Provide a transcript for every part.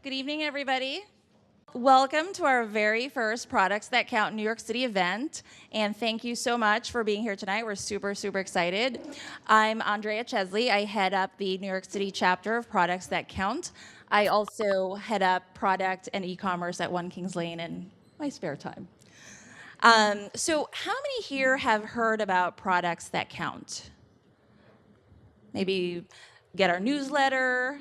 Good evening, everybody. Welcome to our very first Products That Count New York City event, and thank you so much for being here tonight. We're super, super excited. I'm Andrea Chesley. I head up the New York City chapter of Products That Count. I also head up product and e-commerce at One Kings Lane in my spare time. So how many here have heard about Products That Count? Maybe get our newsletter.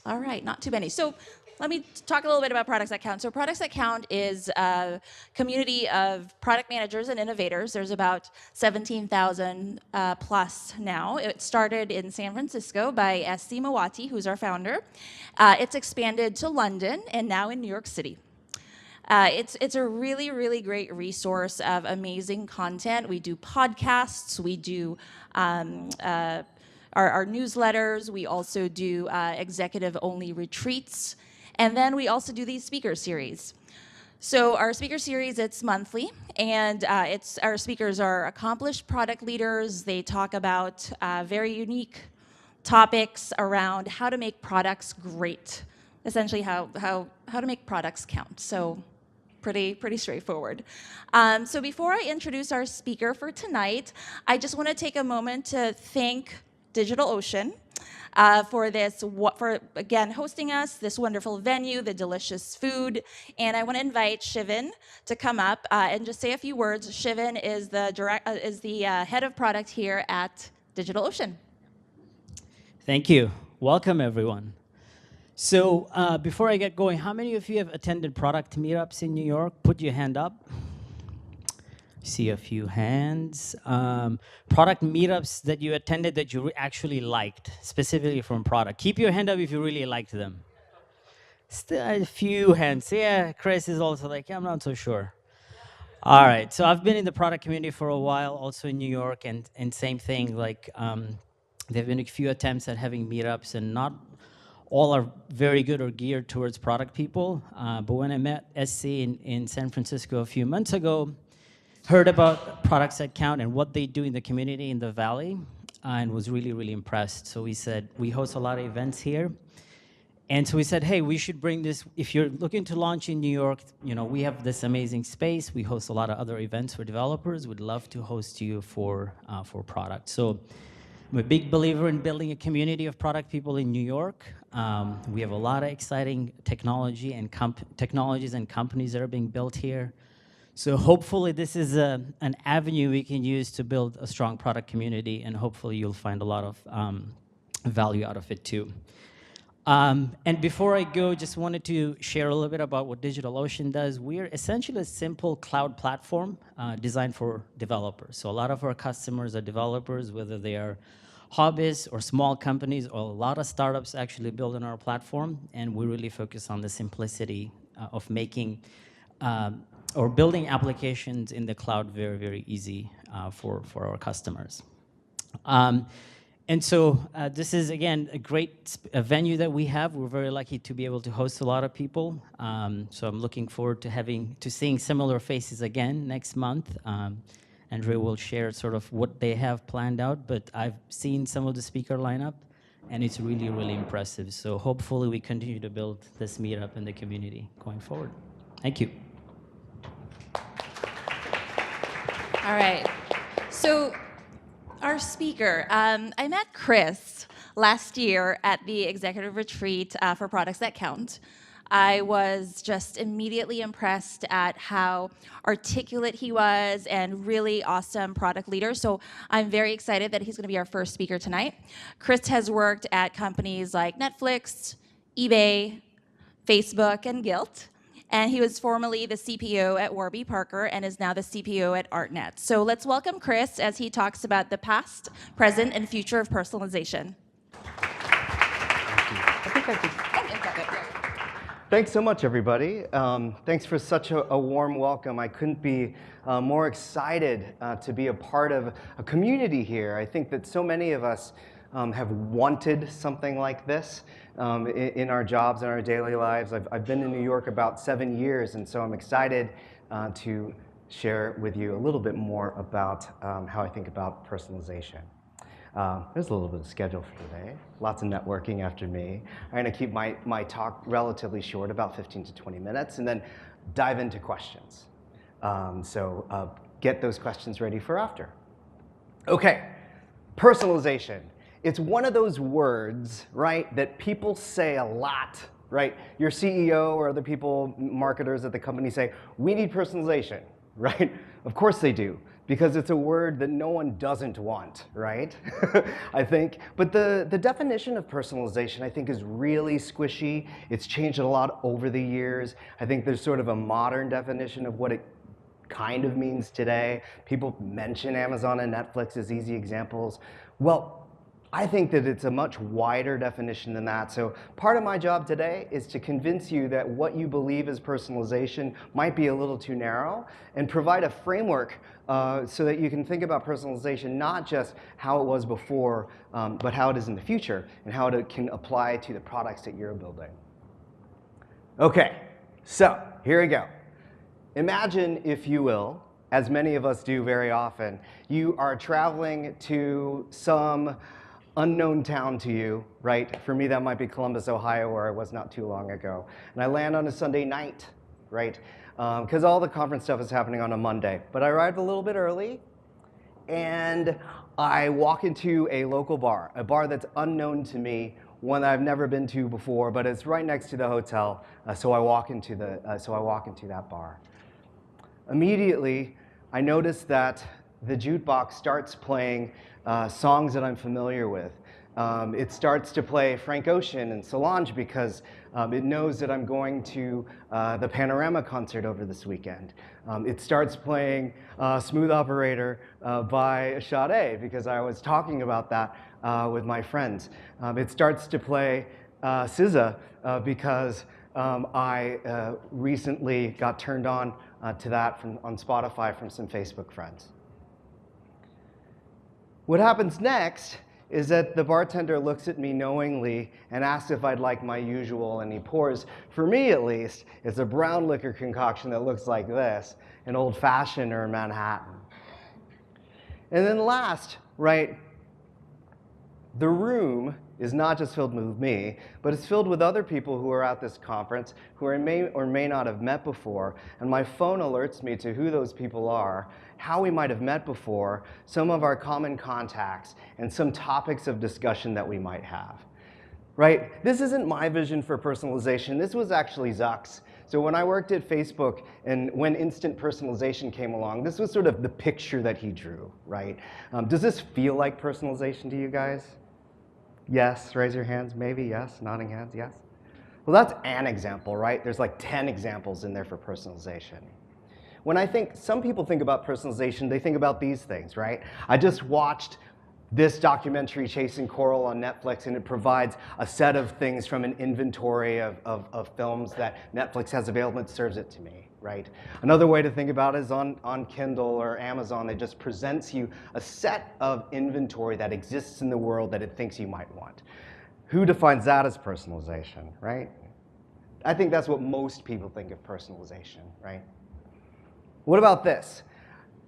All right, not too many. So let me talk a little bit about Products That Count. So Products That Count is a community of product managers and innovators. There's about 17,000 plus now. It started in San Francisco by S.C. Mawati, who's our founder. It's expanded to London and now in New York City. It's a really, really great resource of amazing content. We do podcasts, we do our newsletters, we also do executive-only retreats, and then we also do these speaker series. So our speaker series, it's monthly, and our speakers are accomplished product leaders. They talk about very unique topics around how to make products great, essentially how to make products count. So pretty straightforward. So before I introduce our speaker for tonight, I just want to take a moment to thank DigitalOcean for again hosting us, this wonderful venue, the delicious food, and I want to invite Shivan to come up and just say a few words. Shivan is the head of product here at DigitalOcean. Thank you. Welcome, everyone. So before I get going, how many of you have attended product meetups in New York? Put your hand up. See a few hands. Product meetups that you attended that you actually liked, specifically from product. Keep your hand up if you really liked them. Still a few hands. Yeah, Chris is also like, I'm not so sure. All right, so I've been in the product community for a while, also in New York, and same thing, like there have been a few attempts at having meetups, and not all are very good or geared towards product people. But when I met SC in San Francisco a few months ago, heard about Products That Count and what they do in the community in the Valley, and was really, really impressed. So we said, we host a lot of events here. And so we said, hey, we should bring this. If you're looking to launch in New York, we have this amazing space. We host a lot of other events for developers. We'd love to host you for product. So I'm a big believer in building a community of product people in New York. We have a lot of exciting technologies and companies that are being built here. So hopefully this is an avenue we can use to build a strong product community, and hopefully you'll find a lot of value out of it too. And before I go, just wanted to share a little bit about what DigitalOcean does. We're essentially a simple cloud platform designed for developers. So a lot of our customers are developers, whether they are hobbyists or small companies, or a lot of startups actually build on our platform, and we really focus on the simplicity of making or building applications in the cloud very, very easy for our customers. And so this is, again, a great venue that we have. We're very lucky to be able to host a lot of people. So I'm looking forward to seeing similar faces again next month. Andrea will share sort of what they have planned out, but I've seen some of the speaker lineup, and it's really, really impressive. So hopefully we continue to build this meetup in the community going forward. Thank you. All right. So our speaker, I met Chris last year at the executive retreat for Products That Count. I was just immediately impressed at how articulate he was and really awesome product leader. So I'm very excited that he's going to be our first speaker tonight. Chris has worked at companies like Netflix, eBay, Facebook, and Gilt. And he was formerly the CPO at Warby Parker and is now the CPO at ArtNet. So let's welcome Chris as he talks about the past, present, and future of personalization. Thanks so much, everybody. Thanks for such a warm welcome. I couldn't be more excited to be a part of a community here. I think that so many of us have wanted something like this in our jobs, in our daily lives. I've been in New York about 7 years, and so I'm excited to share with you a little bit more about how I think about personalization. There's a little bit of schedule for today. Lots of networking after me. I'm going to keep my talk relatively short, about 15 to 20 minutes, and then dive into questions. So get those questions ready for after. Okay, personalization. It's one of those words, right, that people say a lot, right? Your CEO or other people, marketers at the company say, we need personalization, right? Of course they do, because it's a word that no one doesn't want, right? I think. But the definition of personalization, I think, is really squishy. It's changed a lot over the years. I think there's sort of a modern definition of what it kind of means today. People mention Amazon and Netflix as easy examples. Well, I think that it's a much wider definition than that. So part of my job today is to convince you that what you believe is personalization might be a little too narrow, and provide a framework so that you can think about personalization not just how it was before, but how it is in the future, and how it can apply to the products that you're building. Okay, so here we go. Imagine, if you will, as many of us do very often, you are traveling to some unknown town to you, right? For me, that might be Columbus, Ohio, where I was not too long ago. And I land on a Sunday night, right? Because all the conference stuff is happening on a Monday. But I arrived a little bit early, and I walk into a local bar, a bar that's unknown to me, one that I've never been to before, but it's right next to the hotel. So I walk into that bar. Immediately, I notice that the jukebox starts playing songs that I'm familiar with. It starts to play Frank Ocean and Solange because it knows that I'm going to the Panorama concert over this weekend. It starts playing Smooth Operator by Sade because I was talking about that with my friends. It starts to play SZA because I recently got turned on to that on Spotify from some Facebook friends. What happens next is that the bartender looks at me knowingly and asks if I'd like my usual, and he pours, for me at least, it's a brown liquor concoction that looks like this, an old-fashioned or a Manhattan. And then last, right, the room is not just filled with me, but it's filled with other people who are at this conference who I may or may not have met before, and my phone alerts me to who those people are, how we might have met before, some of our common contacts, and some topics of discussion that we might have. Right? This isn't my vision for personalization. This was actually Zuck's. So when I worked at Facebook and when instant personalization came along, this was sort of the picture that he drew, right? Does this feel like personalization to you guys? Yes, raise your hands, maybe, yes, nodding heads, yes. Well, that's an example, right? There's like 10 examples in there for personalization. When some people think about personalization, they think about these things, right? I just watched this documentary, Chasing Coral, on Netflix, and it provides a set of things from an inventory of films that Netflix has available. It serves it to me, right? Another way to think about it is on Kindle or Amazon. It just presents you a set of inventory that exists in the world that it thinks you might want. Who defines that as personalization, right? I think that's what most people think of personalization, right? What about this?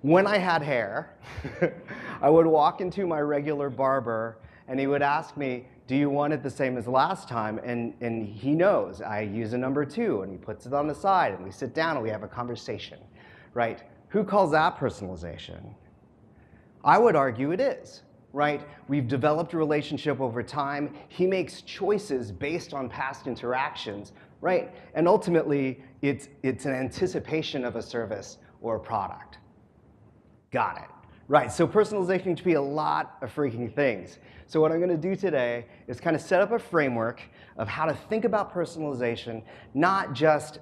When I had hair, I would walk into my regular barber, and he would ask me, do you want it the same as last time? And he knows I use a number 2, and he puts it on the side, and we sit down, and we have a conversation, right? Who calls that personalization? I would argue it is, right? We've developed a relationship over time. He makes choices based on past interactions, right? And ultimately, it's an anticipation of a service or a product. Got it. Right, so personalization can be a lot of freaking things. So what I'm going to do today is kind of set up a framework of how to think about personalization, not just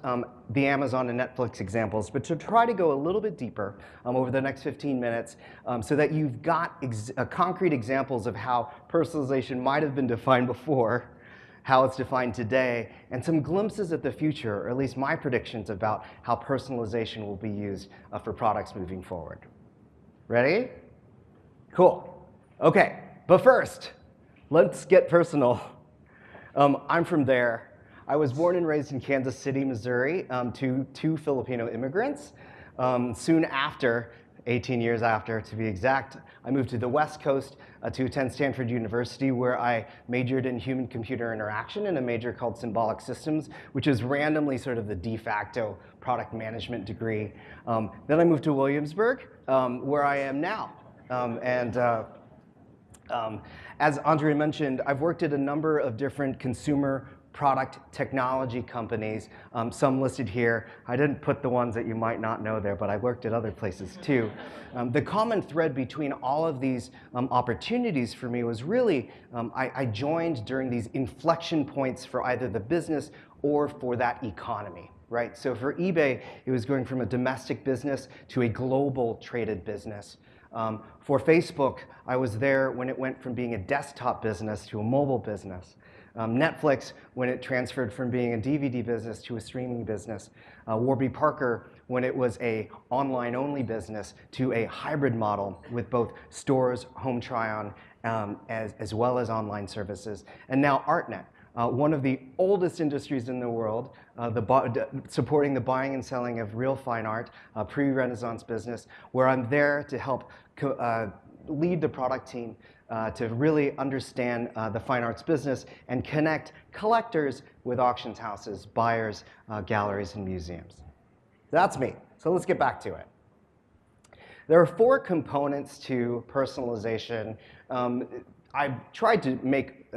the Amazon and Netflix examples, but to try to go a little bit deeper over the next 15 minutes so that you've got concrete examples of how personalization might have been defined before, how it's defined today, and some glimpses at the future, or at least my predictions about how personalization will be used for products moving forward. Ready? Cool. Okay, but first, let's get personal. I'm from there. I was born and raised in Kansas City, Missouri, to 2 Filipino immigrants. Soon after, 18 years after, to be exact, I moved to the West Coast to attend Stanford University, where I majored in human-computer interaction in a major called symbolic systems, which is randomly sort of the de facto product management degree. Then I moved to Williamsburg, where I am now. As Andre mentioned, I've worked at a number of different consumer product technology companies, some listed here. I didn't put the ones that you might not know there, but I worked at other places too. The common thread between all of these opportunities for me was really, I joined during these inflection points for either the business or for that economy. Right? So for eBay, it was going from a domestic business to a global traded business. For Facebook, I was there when it went from being a desktop business to a mobile business. Netflix, when it transferred from being a DVD business to a streaming business. Warby Parker, when it was a online-only business to a hybrid model with both stores, home try-on, as well as online services. And now ArtNet, one of the oldest industries in the world, supporting the buying and selling of real fine art, pre-Renaissance business, where I'm there to help lead the product team to really understand the fine arts business and connect collectors with auctions houses, buyers, galleries, and museums. That's me. So let's get back to it. There are 4 components to personalization. I've tried to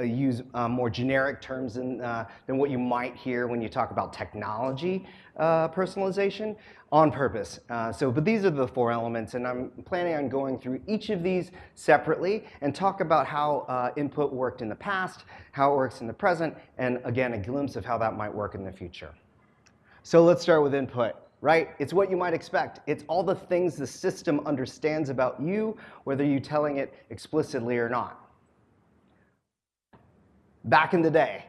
use more generic terms than what you might hear when you talk about technology personalization on purpose. But these are the 4 elements, and I'm planning on going through each of these separately and talk about how input worked in the past, how it works in the present, and again, a glimpse of how that might work in the future. So let's start with input. Right? It's what you might expect. It's all the things the system understands about you, whether you're telling it explicitly or not. Back in the day,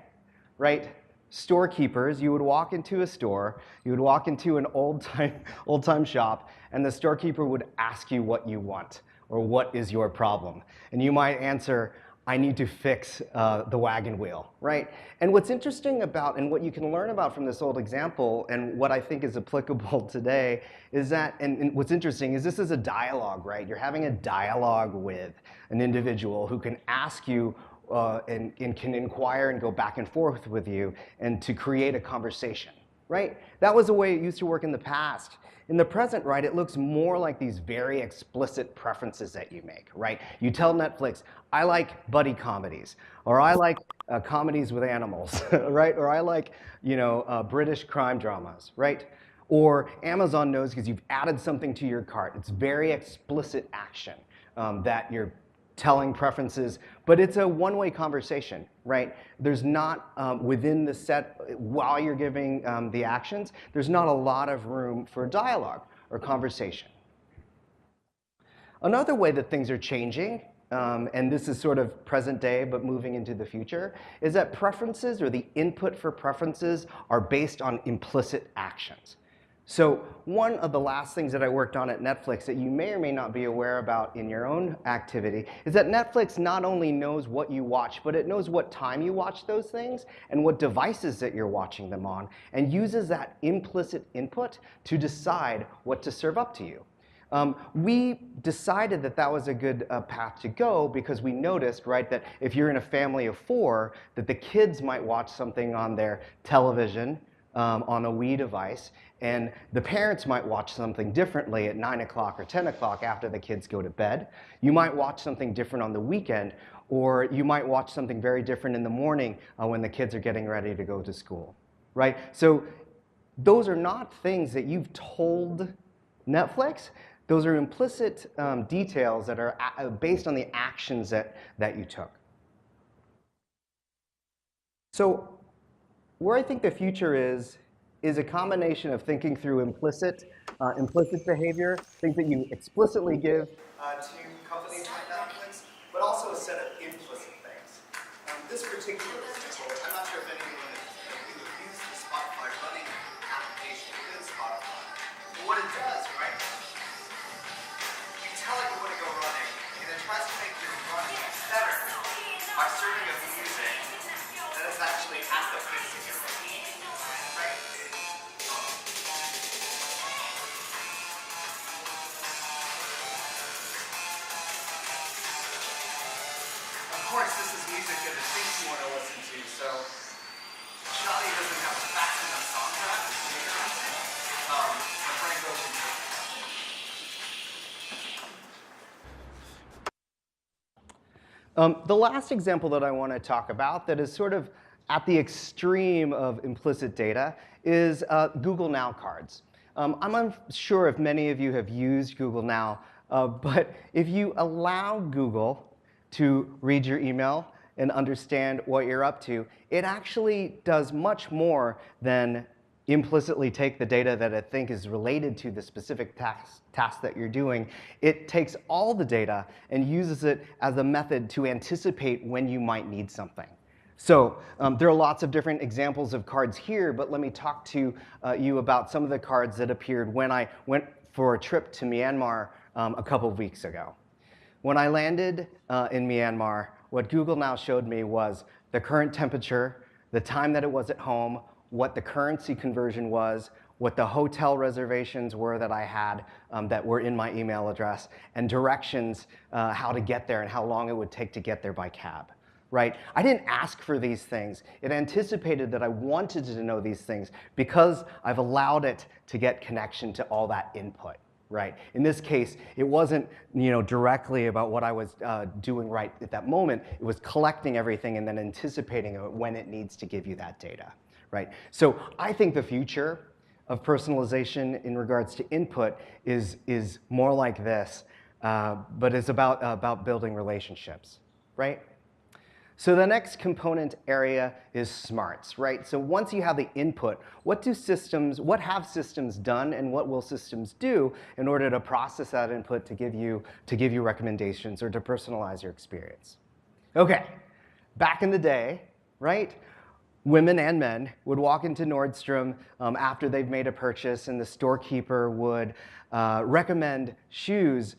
right? Storekeepers, you would walk into a store, you would walk into an old-time shop, and the storekeeper would ask you what you want or what is your problem. And you might answer, I need to fix the wagon wheel, right? And what's interesting about, and what you can learn about from this old example, and what I think is applicable today, is that, and what's interesting is this is a dialogue, right? You're having a dialogue with an individual who can ask you and can inquire and go back and forth with you and to create a conversation, right? That was the way it used to work in the past. In the present, right, it looks more like these very explicit preferences that you make, right? You tell Netflix, I like buddy comedies, or I like comedies with animals, right? Or I like, British crime dramas, right? Or Amazon knows because you've added something to your cart. It's very explicit action that you're telling preferences, but it's a one-way conversation, right? There's not, within the set, while you're giving the actions, there's not a lot of room for dialogue or conversation. Another way that things are changing, and this is sort of present day but moving into the future, is that preferences or the input for preferences are based on implicit actions. So one of the last things that I worked on at Netflix that you may or may not be aware about in your own activity is that Netflix not only knows what you watch, but it knows what time you watch those things and what devices that you're watching them on, and uses that implicit input to decide what to serve up to you. We decided that that was a good path to go because we noticed, right, that if you're in a family of 4, that the kids might watch something on their television, on a Wii device, and the parents might watch something differently at 9 o'clock or 10 o'clock after the kids go to bed. You might watch something different on the weekend, or you might watch something very different in the morning when the kids are getting ready to go to school, right? So those are not things that you've told Netflix. Those are implicit details that are based on the actions that you took. So where I think the future is a combination of thinking through implicit behavior, things that you explicitly give to companies like Netflix, but also a set of implicit things. This particular example, I'm not sure if anyone has used the Spotify running application within Spotify. But what it does, right? You tell it you want to go running, and it tries to make your running better by serving up music that is actually at the pace of your running. Right? issues. So Charlie doesn't have a fast enough soundtrack to stay interested. But Frank Ocean the last example that I want to talk about that is sort of at the extreme of implicit data is Google Now cards. I'm unsure if many of you have used Google Now, but if you allow Google to read your email and understand what you're up to, it actually does much more than implicitly take the data that it thinks is related to the specific task that you're doing. It takes all the data and uses it as a method to anticipate when you might need something. So there are lots of different examples of cards here, but let me talk to you about some of the cards that appeared when I went for a trip to Myanmar a couple of weeks ago. When I landed in Myanmar, what Google Now showed me was the current temperature, the time that it was at home, what the currency conversion was, what the hotel reservations were that I had that were in my email address, and directions how to get there and how long it would take to get there by cab. Right? I didn't ask for these things. It anticipated that I wanted to know these things because I've allowed it to get connection to all that input. Right? In this case, it wasn't directly about what I was doing right at that moment. It was collecting everything and then anticipating when it needs to give you that data. Right? So I think the future of personalization in regards to input is more like this, but it's about building relationships. Right? So the next component area is smarts, right? So once you have the input, what have systems done and what will systems do in order to process that input to give you recommendations or to personalize your experience? Okay, back in the day, right? Women and men would walk into Nordstrom after they've made a purchase, and the storekeeper would recommend shoes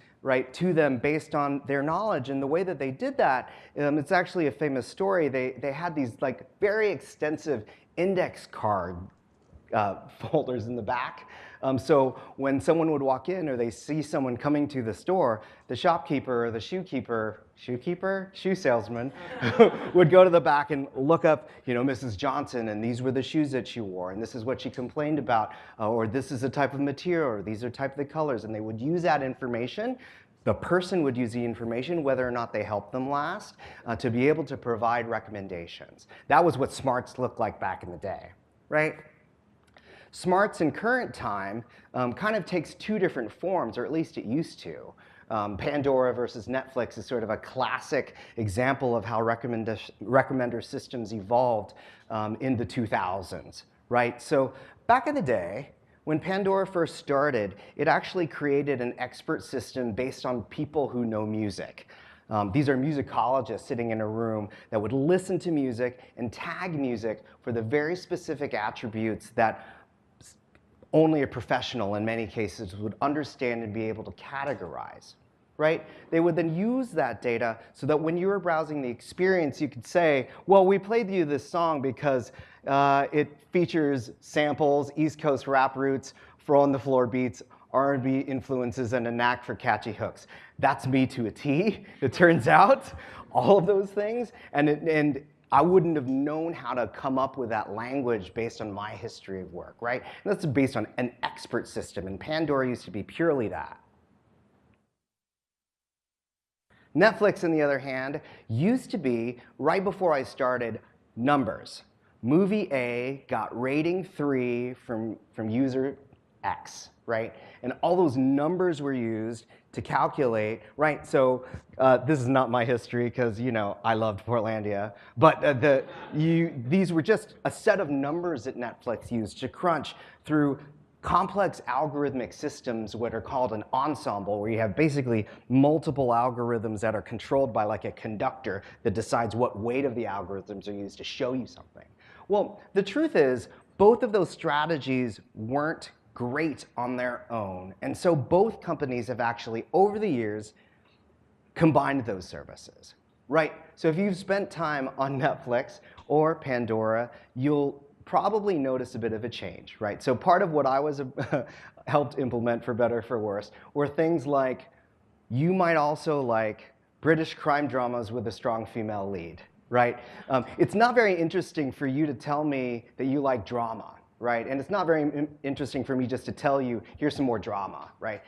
to them based on their knowledge. And the way that they did that, it's actually a famous story. They had these very extensive index card folders in the back. So when someone would walk in or they see someone coming to the store, the shopkeeper or the shoe salesman would go to the back and look up, Mrs. Johnson, and these were the shoes that she wore, and this is what she complained about, or this is the type of material, or these are type of the colors, and they would use that information. The person would use the information, whether or not they helped them last, to be able to provide recommendations. That was what smarts looked like back in the day, right? Smarts in current time kind of takes two different forms, or at least it used to. Pandora versus Netflix is sort of a classic example of how recommender systems evolved in the 2000s, right? So back in the day, when Pandora first started, it actually created an expert system based on people who know music. These are musicologists sitting in a room that would listen to music and tag music for the very specific attributes that only a professional, in many cases, would understand and be able to categorize, right? They would then use that data so that when you were browsing the experience, you could say, well, we played you this song because it features samples, East Coast rap roots, on-the-floor beats, R&B influences, and a knack for catchy hooks. That's me to a T, it turns out, all of those things. And I wouldn't have known how to come up with that language based on my history of work, right? And that's based on an expert system, and Pandora used to be purely that. Netflix, on the other hand, used to be, right before I started, numbers. Movie A got rating 3 from user X, right? And all those numbers were used to calculate, right? So this is not my history because, I loved Portlandia. But these were just a set of numbers that Netflix used to crunch through complex algorithmic systems, what are called an ensemble, where you have basically multiple algorithms that are controlled by a conductor that decides what weight of the algorithms are used to show you something. Well, the truth is, both of those strategies weren't great on their own. And so both companies have actually, over the years, combined those services, right? So if you've spent time on Netflix or Pandora, you'll probably notice a bit of a change, right? So part of what I was helped implement, for better or for worse, were things like, you might also like British crime dramas with a strong female lead, right? It's not very interesting for you to tell me that you like drama, right? And it's not very interesting for me just to tell you, here's some more drama, right?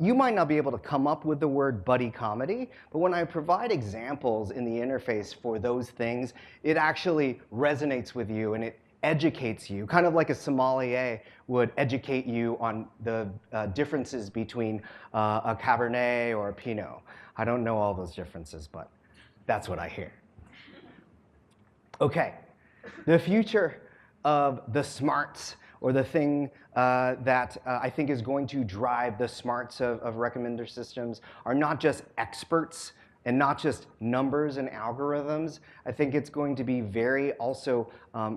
You might not be able to come up with the word buddy comedy, but when I provide examples in the interface for those things, it actually resonates with you and it educates you, kind of like a sommelier would educate you on the differences between a Cabernet or a Pinot. I don't know all those differences, but that's what I hear. Okay, the future of the smarts, or the thing that I think is going to drive the smarts of recommender systems, are not just experts and not just numbers and algorithms. I think it's going to be very also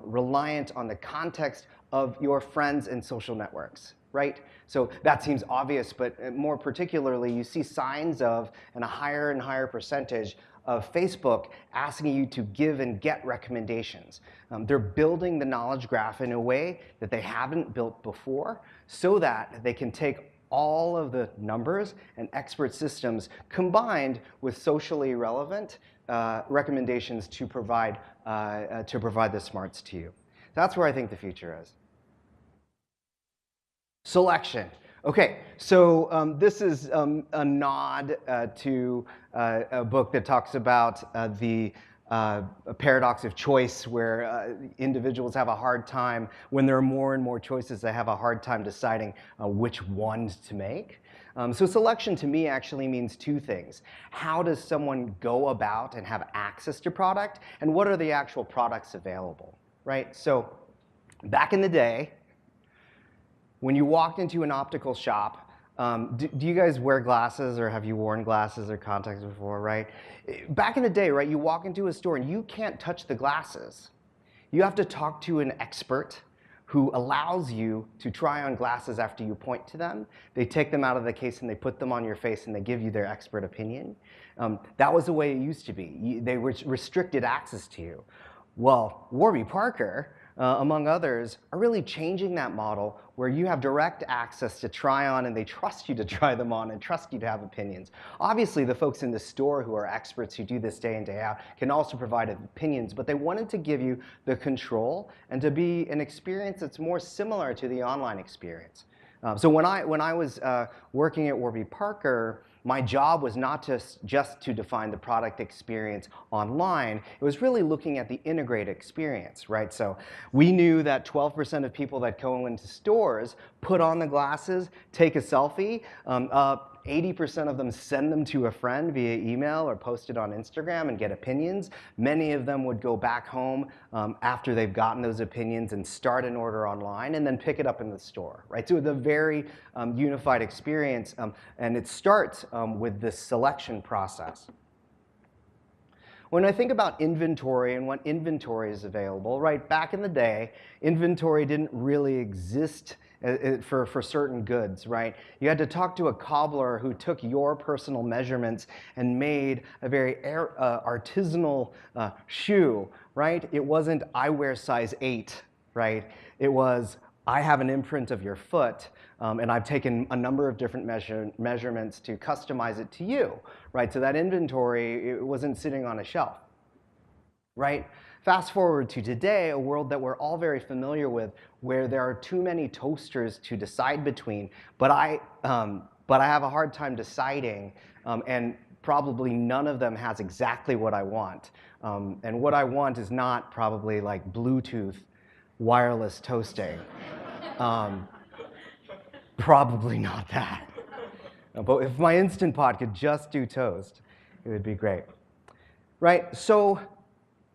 reliant on the context of your friends and social networks, right? So that seems obvious, but more particularly, you see signs of, and a higher and higher percentage of Facebook asking you to give and get recommendations. They're building the knowledge graph in a way that they haven't built before so that they can take all of the numbers and expert systems combined with socially relevant recommendations to provide the smarts to you. That's where I think the future is. Selection. Okay, so this is a nod to a book that talks about the paradox of choice, where individuals have a hard time, when there are more and more choices, they have a hard time deciding which ones to make. So selection to me actually means two things. How does someone go about and have access to product, and what are the actual products available, right? So back in the day, when you walked into an optical shop, do you guys wear glasses, or have you worn glasses or contacts before, right? Back in the day, right, you walk into a store and you can't touch the glasses. You have to talk to an expert who allows you to try on glasses after you point to them. They take them out of the case and they put them on your face and they give you their expert opinion. That was the way it used to be. They restricted access to you. Well, Warby Parker, among others, are really changing that model where you have direct access to try on and they trust you to try them on and trust you to have opinions. Obviously, the folks in the store who are experts who do this day in, day out can also provide opinions, but they wanted to give you the control and to be an experience that's more similar to the online experience. So when I was working at Warby Parker, my job was not just to define the product experience online. It was really looking at the integrated experience, right? So we knew that 12% of people that go into stores put on the glasses, take a selfie. 80% of them send them to a friend via email or post it on Instagram and get opinions. Many of them would go back home after they've gotten those opinions and start an order online and then pick it up in the store, right? So it's a very unified experience, and it starts with this selection process. When I think about inventory and what inventory is available, right, back in the day, inventory didn't really exist for certain goods, right? You had to talk to a cobbler who took your personal measurements and made a very artisanal shoe, right? It wasn't, I wear size 8, right? It was, I have an imprint of your foot, and I've taken a number of different measurements to customize it to you, right? So that inventory, it wasn't sitting on a shelf, right? Fast forward to today, a world that we're all very familiar with, where there are too many toasters to decide between, but I have a hard time deciding, and probably none of them has exactly what I want. And what I want is not probably like Bluetooth wireless toasting. Probably not that. But if my Instant Pot could just do toast, it would be great. Right, so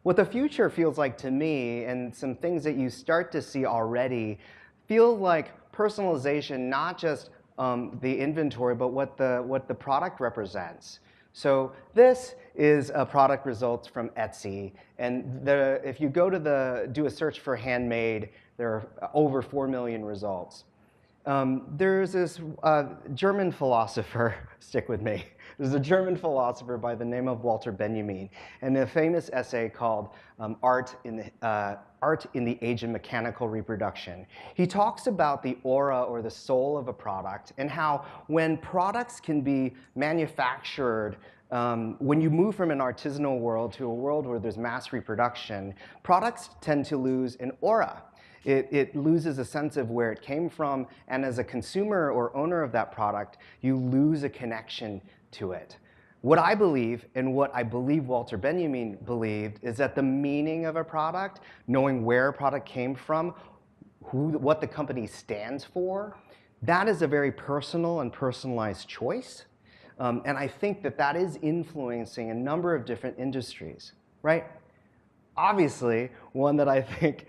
what the future feels like to me, and some things that you start to see already, feel like personalization, not just the inventory, but what the product represents. So this is a product results from Etsy, and if you go to do a search for handmade, there are over 4 million results. There's this German philosopher, stick with me. There's a German philosopher by the name of Walter Benjamin, and a famous essay called Art in the Age of Mechanical Reproduction. He talks about the aura or the soul of a product and how when products can be manufactured when you move from an artisanal world to a world where there's mass reproduction, products tend to lose an aura. It loses a sense of where it came from, and as a consumer or owner of that product, you lose a connection to it. What I believe, and what I believe Walter Benjamin believed, is that the meaning of a product, knowing where a product came from, what the company stands for, that is a very personal and personalized choice. And I think that that is influencing a number of different industries, right? Obviously, one that I think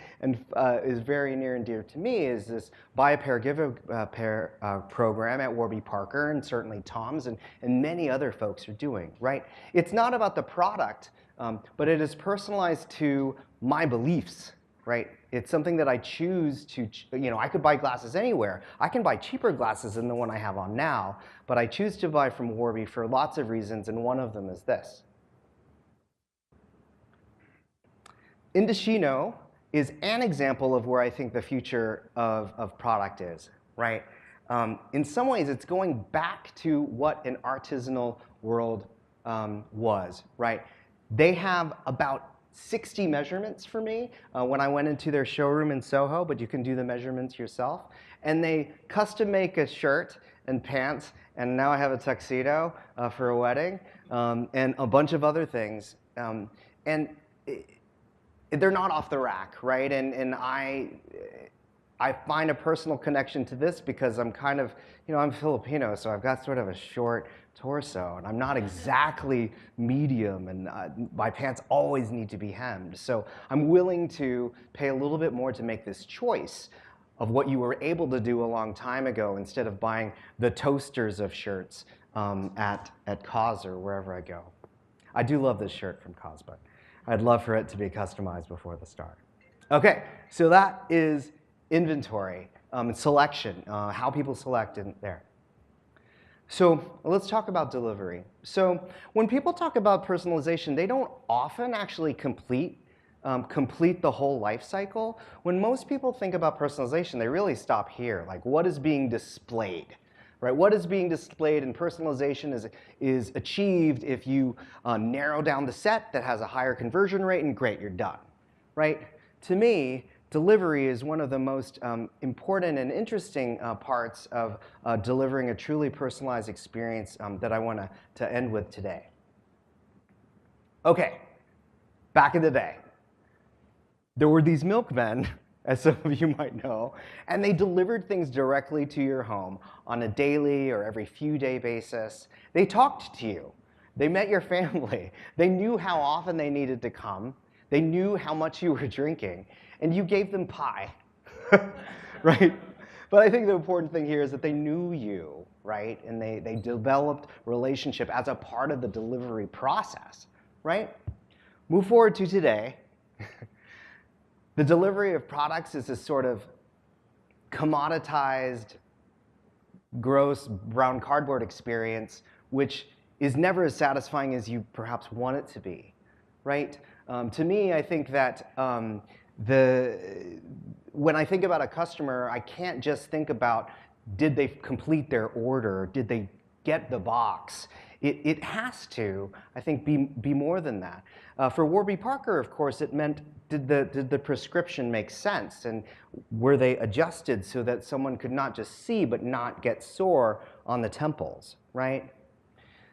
is very near and dear to me is this Buy a Pair, Give a Pair program at Warby Parker, and certainly Tom's and many other folks are doing, right? It's not about the product, but it is personalized to my beliefs, right? It's something that I choose to, I could buy glasses anywhere. I can buy cheaper glasses than the one I have on now, but I choose to buy from Warby for lots of reasons, and one of them is this. Indochino is an example of where I think the future of product is, right? In some ways, it's going back to what an artisanal world was, right? They have about 60 measurements for me when I went into their showroom in Soho, but you can do the measurements yourself. And they custom make a shirt and pants, and now I have a tuxedo for a wedding, and a bunch of other things. They're not off the rack, right? And I find a personal connection to this because I'm kind of, I'm Filipino, so I've got sort of a short torso, and I'm not exactly medium, and my pants always need to be hemmed. So I'm willing to pay a little bit more to make this choice of what you were able to do a long time ago instead of buying the toasters of shirts at Cause or wherever I go. I do love this shirt from Cause, but I'd love for it to be customized before the start. Okay, so that is inventory, selection, how people select in there. So let's talk about delivery. So when people talk about personalization, they don't often actually complete the whole life cycle. When most people think about personalization, they really stop here, like what is being displayed? Right? What is being displayed in personalization is achieved if you narrow down the set that has a higher conversion rate, and great, you're done. Right? To me, delivery is one of the most important and interesting parts of delivering a truly personalized experience that I want to end with today. Okay, back in the day, there were these milkmen, as some of you might know, and they delivered things directly to your home on a daily or every few day basis. They talked to you. They met your family. They knew how often they needed to come. They knew how much you were drinking, and you gave them pie, right? But I think the important thing here is that they knew you, right? And they developed relationship as a part of the delivery process, right? Move forward to today. The delivery of products is this sort of commoditized, gross brown cardboard experience, which is never as satisfying as you perhaps want it to be, right? To me, I think that when I think about a customer, I can't just think about did they complete their order, did they get the box. It has to, I think, be more than that. For Warby Parker, of course, it meant did the prescription make sense, and were they adjusted so that someone could not just see but not get sore on the temples, right?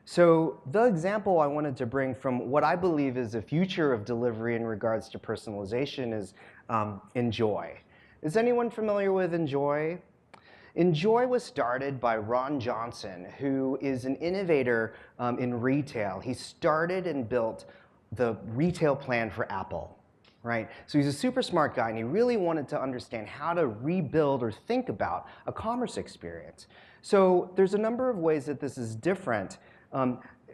So the example I wanted to bring from what I believe is the future of delivery in regards to personalization is Enjoy. Is anyone familiar with Enjoy? Enjoy was started by Ron Johnson, who is an innovator in retail. He started and built the retail plan for Apple, right? So he's a super smart guy, and he really wanted to understand how to rebuild or think about a commerce experience. So there's a number of ways that this is different.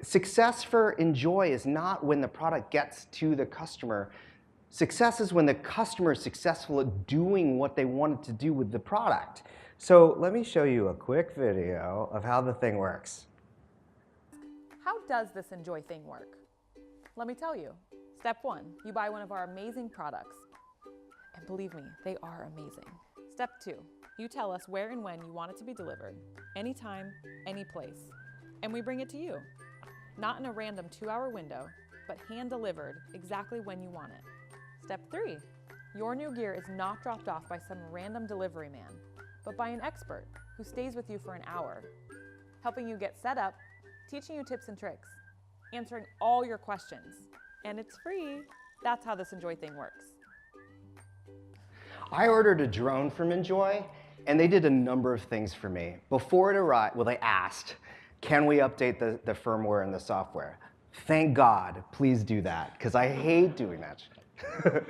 Success for Enjoy is not when the product gets to the customer. Success is when the customer is successful at doing what they wanted to do with the product. So let me show you a quick video of how the thing works. How does this Enjoy thing work? Let me tell you. Step 1, you buy one of our amazing products. And believe me, they are amazing. Step 2, you tell us where and when you want it to be delivered, anytime, any place, and we bring it to you. not in a random 2-hour window, but hand-delivered exactly when you want it. Step 3, your new gear is not dropped off by some random delivery man, but by an expert who stays with you for an hour, helping you get set up, teaching you tips and tricks, answering all your questions. And it's free. That's how this Enjoy thing works. I ordered a drone from Enjoy, and they did a number of things for me. Before it arrived, well, they asked, can we update the firmware and the software? Thank God, please do that, because I hate doing that shit.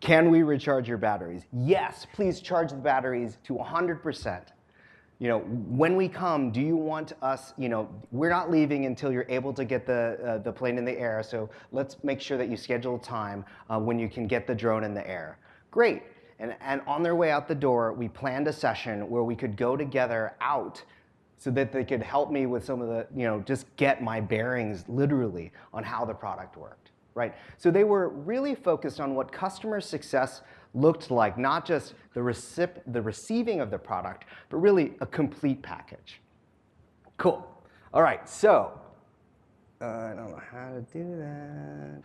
Can we recharge your batteries? Yes, please charge the batteries to 100%. When we come, do you want us, we're not leaving until you're able to get the plane in the air, so let's make sure that you schedule time when you can get the drone in the air. Great. And on their way out the door, we planned a session where we could go together out so that they could help me with some of the, just get my bearings literally on how the product worked, right? So they were really focused on what customer success looked like, not just the receiving of the product, but really a complete package. Cool. All right, so I don't know how to do that.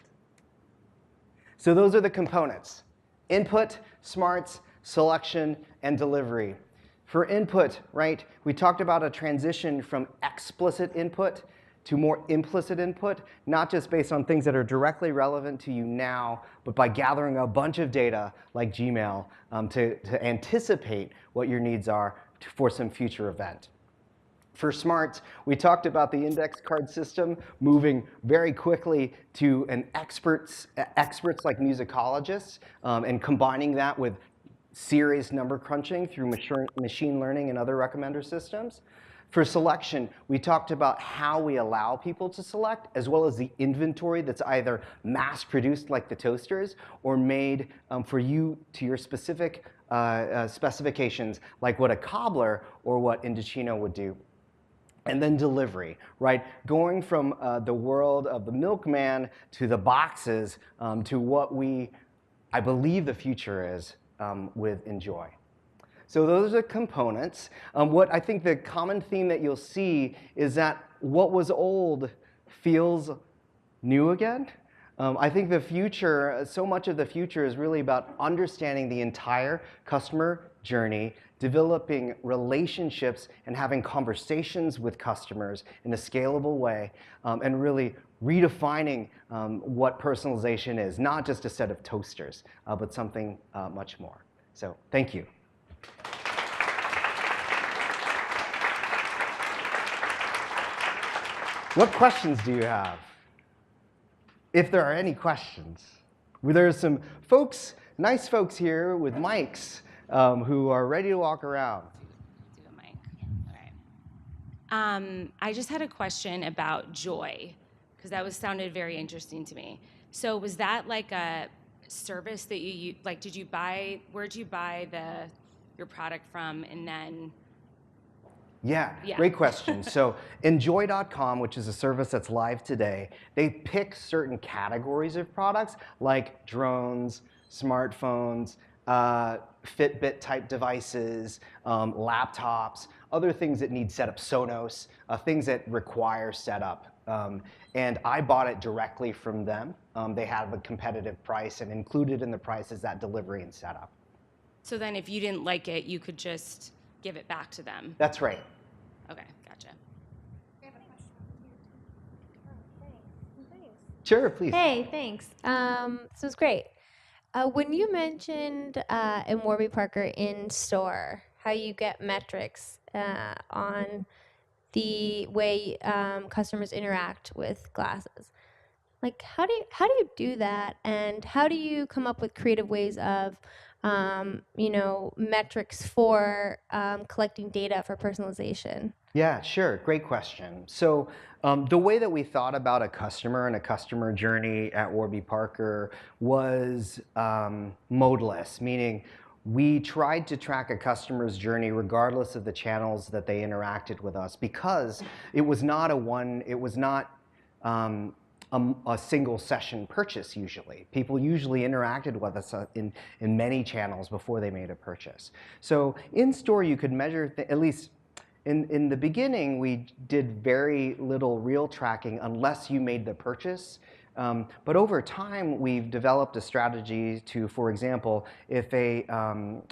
So those are the components: input, smarts, selection, and delivery. For input, right, we talked about a transition from explicit input to more implicit input, not just based on things that are directly relevant to you now, but by gathering a bunch of data like Gmail to anticipate what your needs are for some future event. For smarts, we talked about the index card system moving very quickly to an experts like musicologists and combining that with serious number crunching through machine learning and other recommender systems. For selection, we talked about how we allow people to select, as well as the inventory that's either mass-produced like the toasters or made for you to your specific specifications, like what a cobbler or what Indochino would do. And then delivery, right? Going from the world of the milkman to the boxes to what I believe the future is with Enjoy. So those are components. What I think the common theme that you'll see is that what was old feels new again. I think the future, so much of the future is really about understanding the entire customer journey, developing relationships and having conversations with customers in a scalable way, and really redefining what personalization is, not just a set of toasters, but something much more. So thank you. What questions do you have? If there are any questions. There's some folks, nice folks here with mics who are ready to walk around. Do a mic. All right. I just had a question about Joy, because that sounded very interesting to me. So was that like a service that you like? Where'd you buy your product from, and then? Yeah, great question. So Enjoy.com, which is a service that's live today, they pick certain categories of products like drones, smartphones, Fitbit type devices, laptops, other things that need setup, Sonos, things that require setup. And I bought it directly from them. They have a competitive price, and included in the price is that delivery and setup. So then if you didn't like it, you could just give it back to them. That's right. Okay, gotcha. I have a question. Oh, thanks. Sure, please. Hey, thanks. So it's great. When you mentioned in Warby Parker in store, how you get metrics on the way customers interact with glasses, like how do you do that, and how do you come up with creative ways of metrics for collecting data for personalization? Yeah, sure. Great question. So the way that we thought about a customer and a customer journey at Warby Parker was modeless, meaning we tried to track a customer's journey regardless of the channels that they interacted with us, because it was not a single session purchase usually. People usually interacted with us in many channels before they made a purchase. So in store you could measure, at least In the beginning, we did very little reel tracking unless you made the purchase. But over time, we've developed a strategy to, for example, if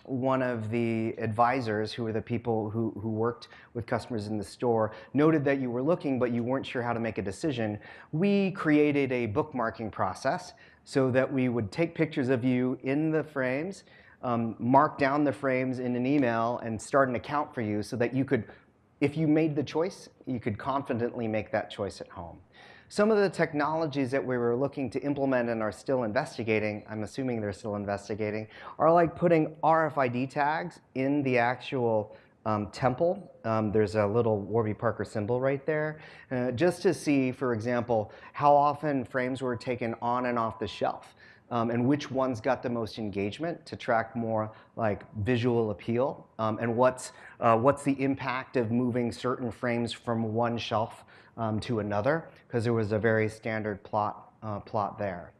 one of the advisors, who are the people who worked with customers in the store, noted that you were looking but you weren't sure how to make a decision, we created a bookmarking process so that we would take pictures of you in the frames, mark down the frames in an email, and start an account for you so that you could, if you made the choice, you could confidently make that choice at home. Some of the technologies that we were looking to implement and are still investigating, I'm assuming they're still investigating, are like putting RFID tags in the actual temple. There's a little Warby Parker symbol right there, just to see, for example, how often frames were taken on and off the shelf. And which ones got the most engagement, to track more like visual appeal, and what's the impact of moving certain frames from one shelf to another, because there was a very standard plot there.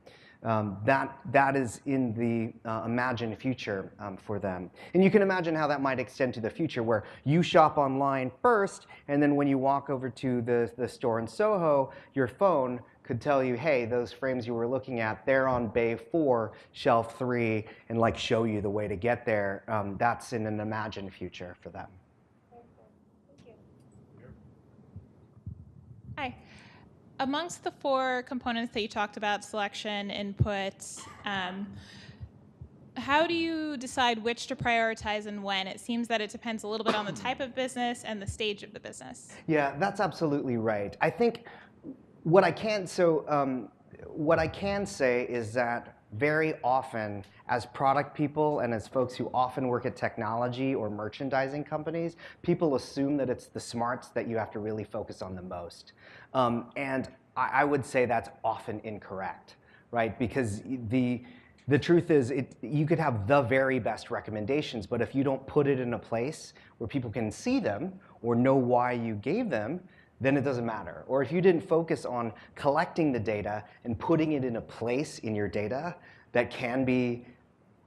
That is in the imagined future for them. And you can imagine how that might extend to the future, where you shop online first, and then when you walk over to the store in Soho, your phone could tell you, hey, those frames you were looking at, they're on bay 4, shelf 3, and like show you the way to get there. That's in an imagined future for them. Hi. Amongst the 4 components that you talked about, selection, input, how do you decide which to prioritize and when? It seems that it depends a little bit on the type of business and the stage of the business. Yeah, that's absolutely right. I think what I can say is that very often, as product people and as folks who often work at technology or merchandising companies, people assume that it's the smarts that you have to really focus on the most. And I would say that's often incorrect, right? Because the truth is, you could have the very best recommendations, but if you don't put it in a place where people can see them or know why you gave them, then it doesn't matter. Or if you didn't focus on collecting the data and putting it in a place in your data that can be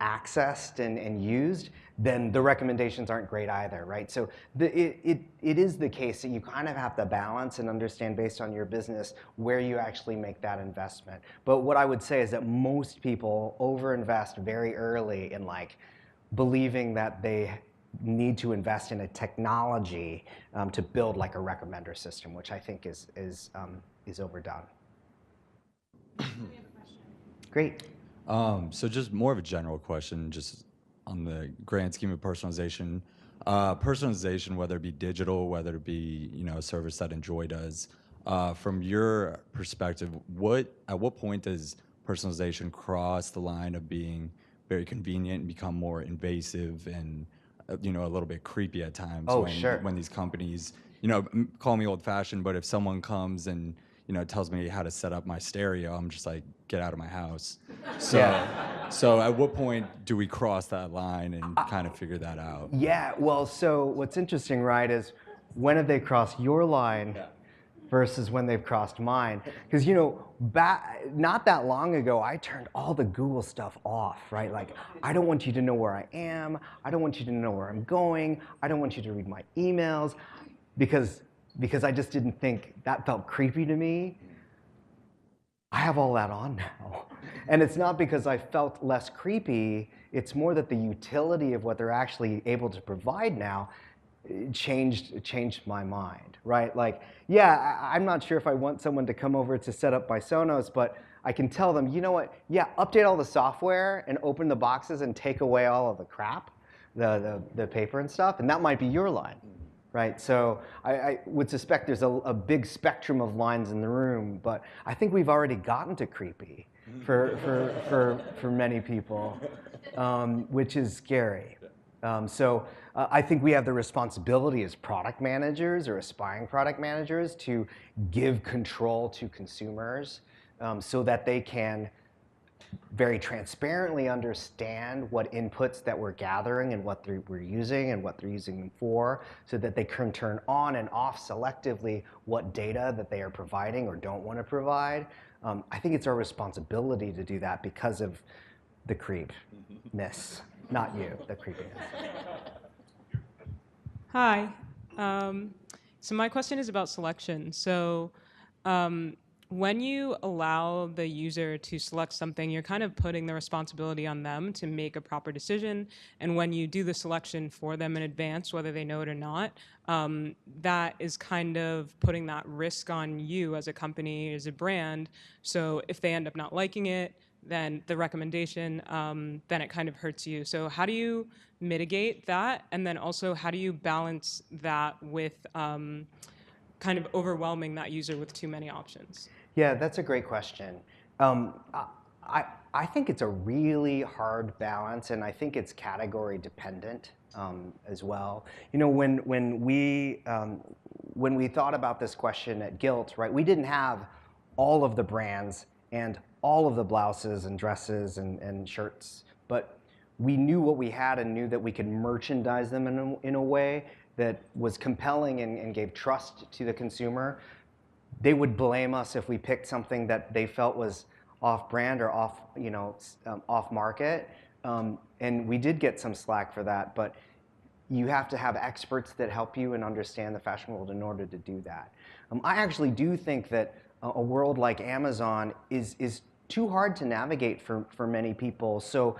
accessed and used, then the recommendations aren't great either, right? So it is the case that you kind of have to balance and understand, based on your business, where you actually make that investment. But what I would say is that most people overinvest very early in like believing that they need to invest in a technology to build like a recommender system, which I think is overdone. Great. So just more of a general question, just on the grand scheme of personalization. Personalization, whether it be digital, whether it be a service that Enjoy does, from your perspective, at what point does personalization cross the line of being very convenient and become more invasive and a little bit creepy at times? When these companies, call me old-fashioned, but if someone comes and tells me how to set up my stereo, I'm just like, get out of my house. So, so at what point do we cross that line and kind of figure that out? Yeah, well, so what's interesting, right, is when have they crossed your line versus when they've crossed mine? Because not that long ago, I turned all the Google stuff off, right? Like, I don't want you to know where I am. I don't want you to know where I'm going. I don't want you to read my emails, because I just didn't think that felt creepy to me. I have all that on now. And it's not because I felt less creepy, it's more that the utility of what they're actually able to provide now changed my mind, right? Like, yeah, I'm not sure if I want someone to come over to set up my Sonos, but I can tell them, you know what, yeah, update all the software and open the boxes and take away all of the crap, the paper and stuff, and that might be your line. Right, so I would suspect there's a big spectrum of lines in the room, but I think we've already gotten to creepy for many people, which is scary. So I think we have the responsibility as product managers or aspiring product managers to give control to consumers so that they can very transparently understand what inputs that we're gathering and what we're using and what they're using them for, so that they can turn on and off selectively what data that they are providing or don't want to provide. I think it's our responsibility to do that because of the creepness, not you, the creepiness. Hi. So my question is about selection. So when you allow the user to select something, you're kind of putting the responsibility on them to make a proper decision. And when you do the selection for them in advance, whether they know it or not, that is kind of putting that risk on you as a company, as a brand. So if they end up not liking it, then the recommendation, then it kind of hurts you. So how do you mitigate that? And then also, how do you balance that with kind of overwhelming that user with too many options? Yeah, that's a great question. I think it's a really hard balance, and I think it's category dependent as well. You know, when we thought about this question at Gilt, right, we didn't have all of the brands and all of the blouses and dresses and shirts, but we knew what we had and knew that we could merchandise them in a way that was compelling and gave trust to the consumer. They would blame us if we picked something that they felt was off-brand or off-market, and we did get some slack for that. But you have to have experts that help you and understand the fashion world in order to do that. I actually do think that a world like Amazon is too hard to navigate for many people. So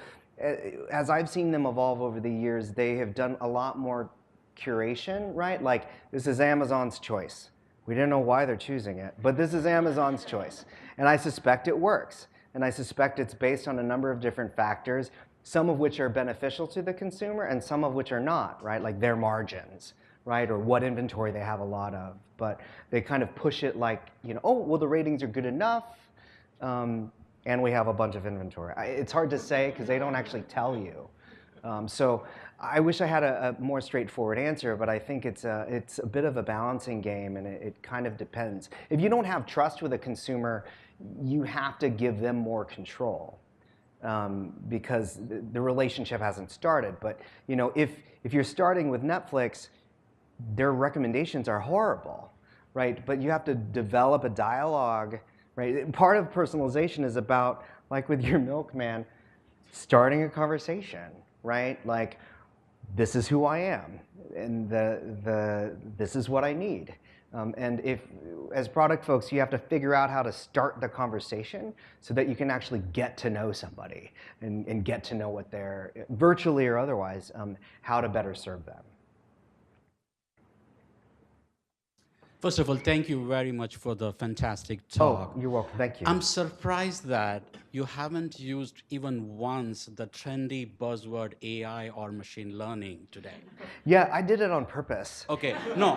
as I've seen them evolve over the years, they have done a lot more curation, right? Like, this is Amazon's choice. We didn't know why they're choosing it, but this is Amazon's choice. And I suspect it works. And I suspect it's based on a number of different factors, some of which are beneficial to the consumer and some of which are not, right? Like their margins, right? Or what inventory they have a lot of. But they kind of push it like, you know, oh, well, the ratings are good enough, and we have a bunch of inventory. It's hard to say because they don't actually tell you. So I wish I had a more straightforward answer, but I think it's a bit of a balancing game, and it kind of depends. If you don't have trust with a consumer, you have to give them more control because the relationship hasn't started. But you know, if you're starting with Netflix, their recommendations are horrible, right? But you have to develop a dialogue, right? Part of personalization is about, like with your milkman, starting a conversation, right? Like, this is who I am, and this is what I need. And if, as product folks, you have to figure out how to start the conversation so that you can actually get to know somebody and get to know what they're, virtually or otherwise, how to better serve them. First of all, thank you very much for the fantastic talk. Oh, you're welcome. Thank you. I'm surprised that you haven't used even once the trendy buzzword AI or machine learning today. Yeah, I did it on purpose. Okay, no,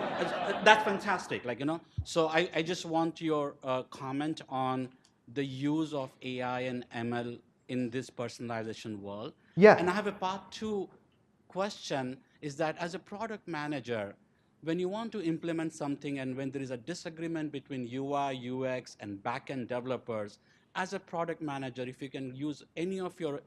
that's fantastic. Like, you know, so I just want your comment on the use of AI and ML in this personalization world. Yeah. And I have a part two question, is that as a product manager, when you want to implement something and when there is a disagreement between UI, UX, and backend developers, as a product manager, if you can use any of your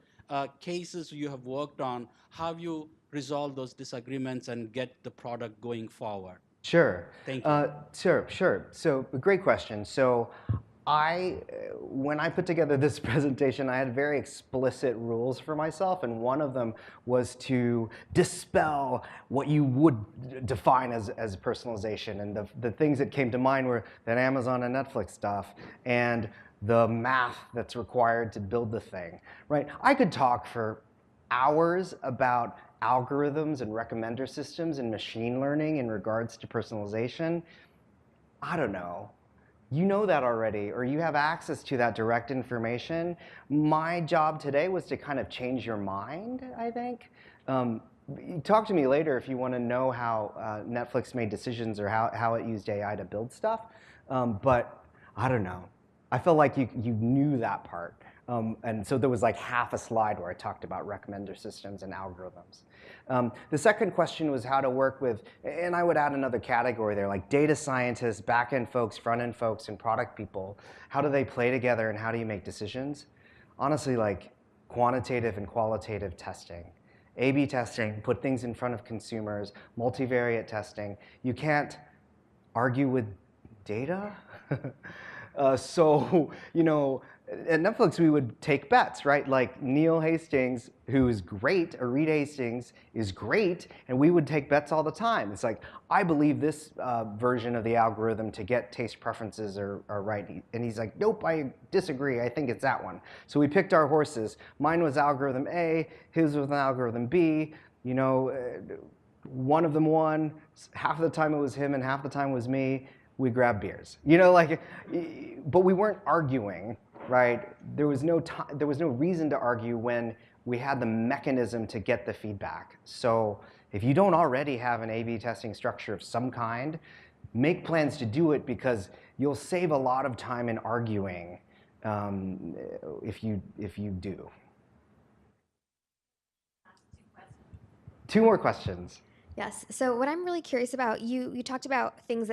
cases you have worked on, how you resolve those disagreements and get the product going forward? Sure. Thank you. Sure. So, great question. So, when I put together this presentation, I had very explicit rules for myself, and one of them was to dispel what you would define as personalization. And the things that came to mind were that Amazon and Netflix stuff, and the math that's required to build the thing, right? I could talk for hours about algorithms and recommender systems and machine learning in regards to personalization. I don't know. You know that already, or you have access to that direct information. My job today was to kind of change your mind, I think. Talk to me later if you want to know how Netflix made decisions or how it used AI to build stuff. But I don't know. I felt like you knew that part. And so there was like half a slide where I talked about recommender systems and algorithms. The second question was how to work with, and I would add another category there, like data scientists, back-end folks, front-end folks, and product people. How do they play together and how do you make decisions? Honestly, like quantitative and qualitative testing. A/B testing, put things in front of consumers, multivariate testing. You can't argue with data. So, you know, at Netflix, we would take bets, right? Like Neil Hastings, who is great, or Reed Hastings is great, and we would take bets all the time. It's like, I believe this version of the algorithm to get taste preferences are right. And he's like, nope, I disagree. I think it's that one. So we picked our horses. Mine was algorithm A, his was an algorithm B. You know, one of them won. Half of the time it was him and half the time it was me. We grabbed beers. You know, like, but we weren't arguing. Right? There was no reason to argue when we had the mechanism to get the feedback. So if you don't already have an A/B testing structure of some kind, make plans to do it, because you'll save a lot of time in arguing if you do. Two more questions. Yes. So what I'm really curious about, you talked about things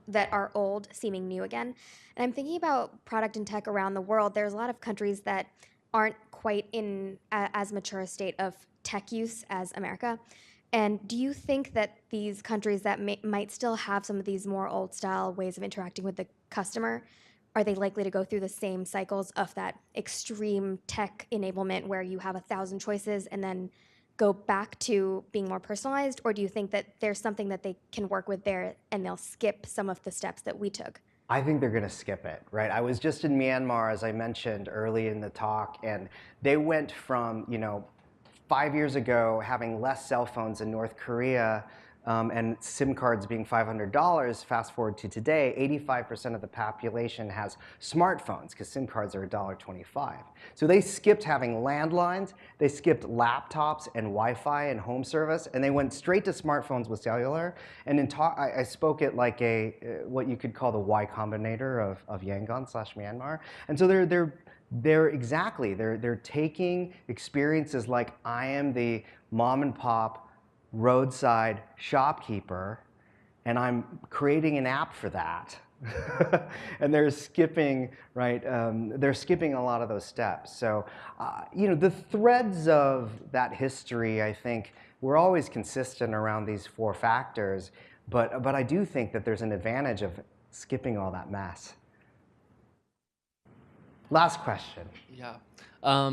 that are old seeming new again. And I'm thinking about product and tech around the world. There's a lot of countries that aren't quite in as mature a state of tech use as America. And do you think that these countries that might still have some of these more old style ways of interacting with the customer, are they likely to go through the same cycles of that extreme tech enablement where you have 1,000 choices and then go back to being more personalized? Or do you think that there's something that they can work with there and they'll skip some of the steps that we took? I think they're going to skip it, right? I was just in Myanmar, as I mentioned early in the talk, and they went from, 5 years ago having less cell phones in North Korea and SIM cards being $500. Fast forward to today, 85% of the population has smartphones, because SIM cards are $1.25. So they skipped having landlines, they skipped laptops and Wi-Fi and home service, and they went straight to smartphones with cellular. And in talk, I spoke at like what you could call the Y Combinator of Yangon/Myanmar. And so they're taking experiences like, I am the mom and pop roadside shopkeeper, and I'm creating an app for that. And they're skipping, right? They're skipping a lot of those steps. So, the threads of that history, I think, were always consistent around these 4 factors. But I do think that there's an advantage of skipping all that mess. Last question. Yeah.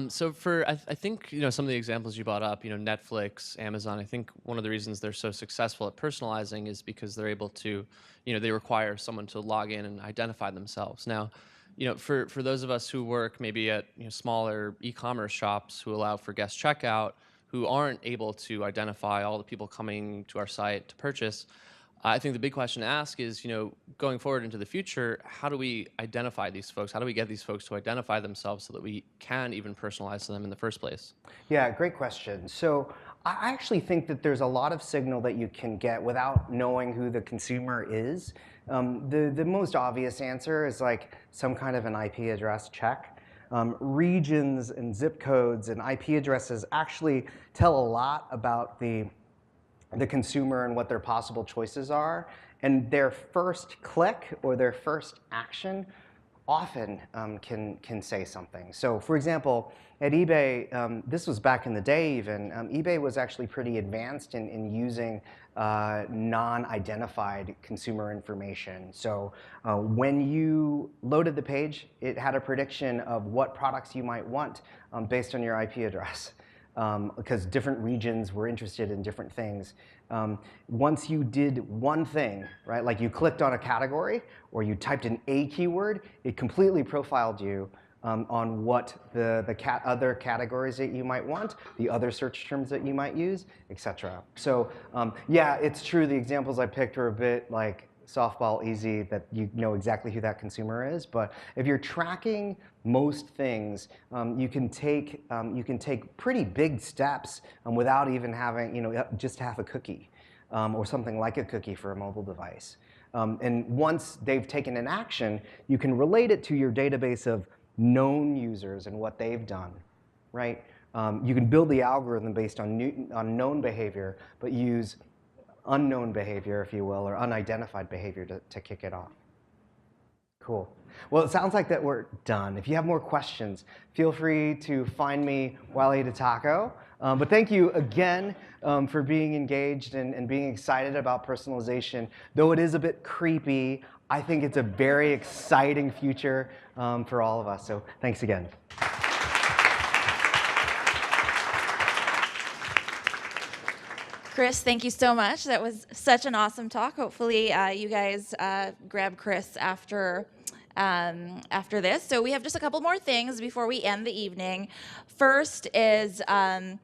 So I think, some of the examples you brought up, Netflix, Amazon, I think one of the reasons they're so successful at personalizing is because they're able to, they require someone to log in and identify themselves. Now, for those of us who work maybe at smaller e-commerce shops who allow for guest checkout, who aren't able to identify all the people coming to our site to purchase, I think the big question to ask is, going forward into the future, how do we identify these folks? How do we get these folks to identify themselves so that we can even personalize to them in the first place? Yeah, great question. So I actually think that there's a lot of signal that you can get without knowing who the consumer is. The most obvious answer is like some kind of an IP address check. Regions and zip codes and IP addresses actually tell a lot about the consumer and what their possible choices are. And their first click or their first action often can say something. So for example, at eBay, this was back in the day even, eBay was actually pretty advanced in using non-identified consumer information. So when you loaded the page, it had a prediction of what products you might want based on your IP address. Because different regions were interested in different things. Once you did one thing, right, like you clicked on a category or you typed in a keyword, it completely profiled you on what the other categories that you might want, the other search terms that you might use, etc. So yeah, it's true, the examples I picked are a bit like softball easy, that you know exactly who that consumer is. But if you're tracking most things, you can take pretty big steps without even having just half a cookie or something like a cookie for a mobile device. And once they've taken an action, you can relate it to your database of known users and what they've done, right? You can build the algorithm based on known behavior, but use unknown behavior, if you will, or unidentified behavior to kick it off. Cool. Cool. Well, it sounds like that we're done. If you have more questions, feel free to find me while I eat a taco. But thank you again for being engaged and being excited about personalization. Though it is a bit creepy, I think it's a very exciting future for all of us. So thanks again. Chris, thank you so much. That was such an awesome talk. Hopefully, you guys grab Chris after this. So we have just a couple more things before we end the evening. First is at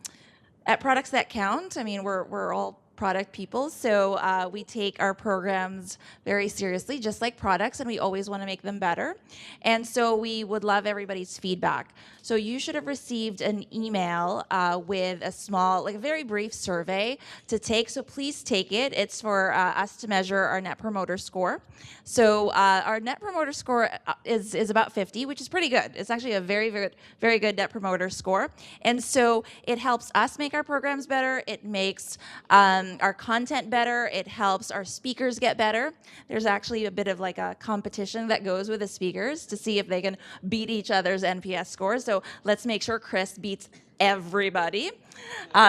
Products That Count. I mean, we're all product people, so we take our programs very seriously, just like products, and we always want to make them better. And so we would love everybody's feedback. So you should have received an email with a small, like a very brief survey to take. So please take it. It's for us to measure our Net Promoter Score. So our Net Promoter Score is about 50, which is pretty good. It's actually a very, very good Net Promoter Score. And so it helps us make our programs better. It makes our content better. It helps our speakers get better. There's actually a bit of like a competition that goes with the speakers to see if they can beat each other's NPS scores. So let's make sure Chris beats everybody.